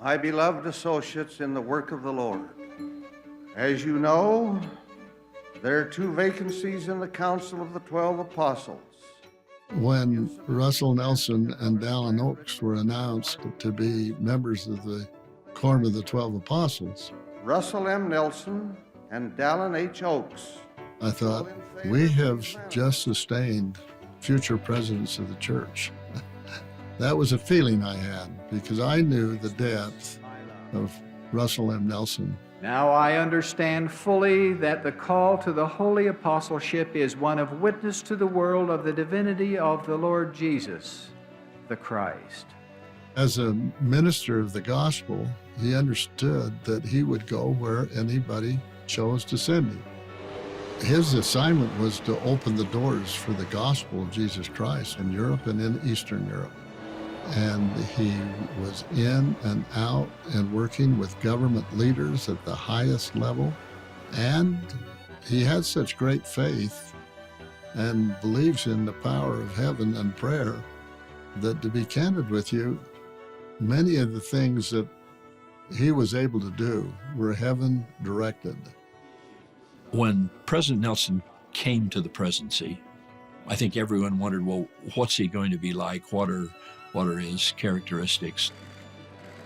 My beloved associates in the work of the Lord, as you know, there are 2 vacancies in the Council of the 12 Apostles. When Russell Nelson and Dallin Oaks were announced to be members of the Quorum of the 12 Apostles, Russell M. Nelson and Dallin H. Oaks, I thought, we have just sustained future presidents of the church. That was a feeling I had because I knew the depth of Russell M. Nelson. Now I understand fully that the call to the holy apostleship is one of witness to the world of the divinity of the Lord Jesus, the Christ. As a minister of the gospel, he understood that he would go where anybody chose to send him. His assignment was to open the doors for the gospel of Jesus Christ in Europe and in Eastern Europe. And he was in and out and working with government leaders at the highest level. And he had such great faith and believes in the power of heaven and prayer that, to be candid with you, many of the things that he was able to do were heaven directed. When President Nelson came to the presidency, I think everyone wondered, well, what's he going to be like? What are his characteristics?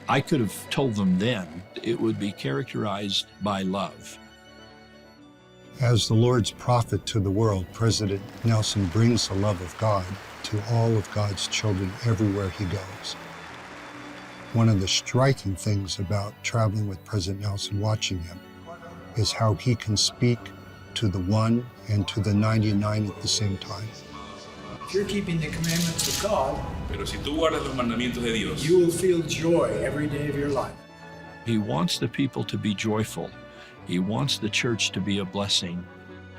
I could have told them then it would be characterized by love. As the Lord's prophet to the world, President Nelson brings the love of God to all of God's children everywhere he goes. One of the striking things about traveling with President Nelson, watching him, is how he can speak to the one and to the 99 at the same time. If you're keeping the commandments of God, Pero si tú guardas los mandamientos de Dios, you will feel joy every day of your life. He wants the people to be joyful. He wants the church to be a blessing.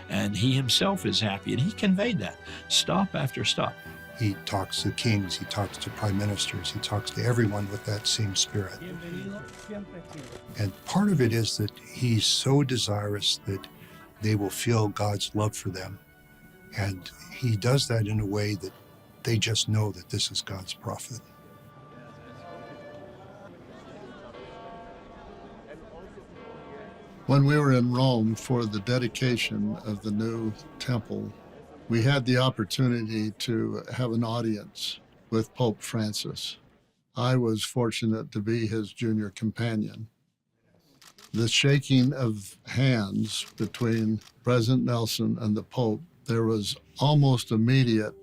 And he himself is happy, and he conveyed that stop after stop. He talks to kings, he talks to prime ministers, he talks to everyone with that same spirit. And part of it is that he's so desirous that they will feel God's love for them. And he does that in a way that they just know that this is God's prophet. When we were in Rome for the dedication of the new temple, we had the opportunity to have an audience with Pope Francis. I was fortunate to be his junior companion. The shaking of hands between President Nelson and the Pope, there was almost immediate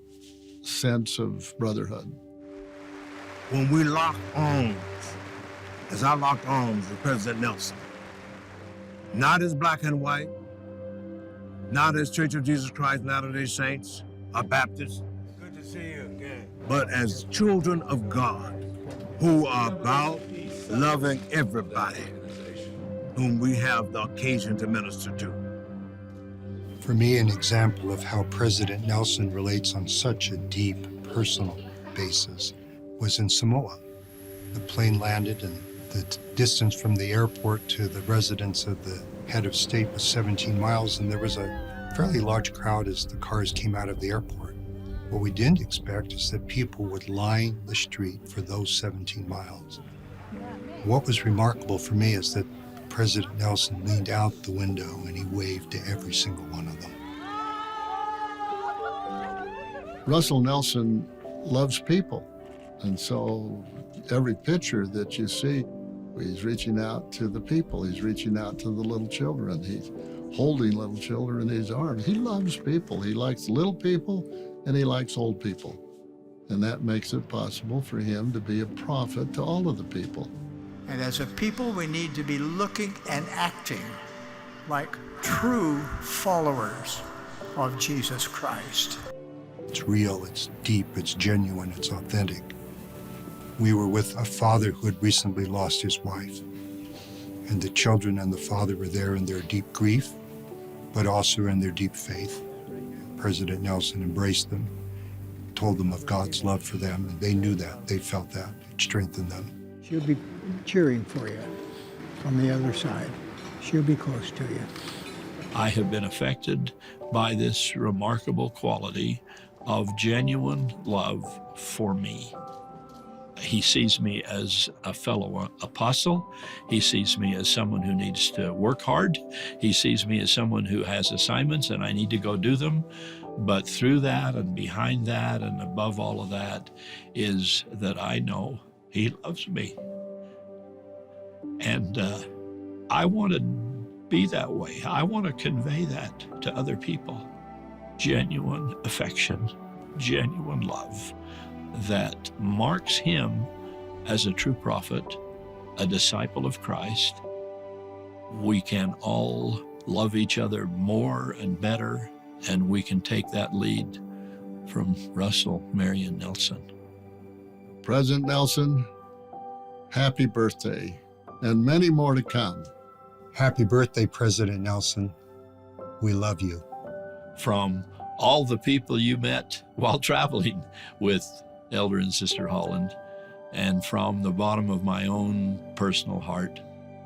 sense of brotherhood. When we locked arms, as I locked arms with President Nelson, not as black and white, not as Church of Jesus Christ, Latter-day Saints, or Baptists. Good to see you again. But as children of God who are about loving everybody whom we have the occasion to minister to. For me, an example of how President Nelson relates on such a deep, personal basis was in Samoa. The plane landed, and the distance from the airport to the residence of the head of state was 17 miles, and there was a fairly large crowd as the cars came out of the airport. What we didn't expect is that people would line the street for those 17 miles. What was remarkable for me is that President Nelson leaned out the window and he waved to every single one of them. Russell Nelson loves people, and so every picture that you see, he's reaching out to the people. He's reaching out to the little children. He's holding little children in his arms. He loves people. He likes little people, and he likes old people. And that makes it possible for him to be a prophet to all of the people. And as a people, we need to be looking and acting like true followers of Jesus Christ. It's real, it's deep, it's genuine, it's authentic. We were with a father who had recently lost his wife, and the children and the father were there in their deep grief, but also in their deep faith. President Nelson embraced them, told them of God's love for them, and they knew that, they felt that, it strengthened them. She'll be cheering for you from the other side. She'll be close to you. I have been affected by this remarkable quality of genuine love for me. He sees me as a fellow apostle. He sees me as someone who needs to work hard. He sees me as someone who has assignments and I need to go do them. But through that and behind that and above all of that is that I know he loves me. And I want to be that way. I want to convey that to other people. Genuine affection, genuine love that marks him as a true prophet, a disciple of Christ. We can all love each other more and better, and we can take that lead from Russell Marion Nelson. President Nelson, happy birthday, and many more to come. Happy birthday, President Nelson. We love you. From all the people you met while traveling with Elder and Sister Holland, and from the bottom of my own personal heart,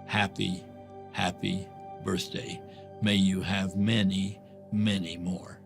happy, happy birthday. May you have many, many more.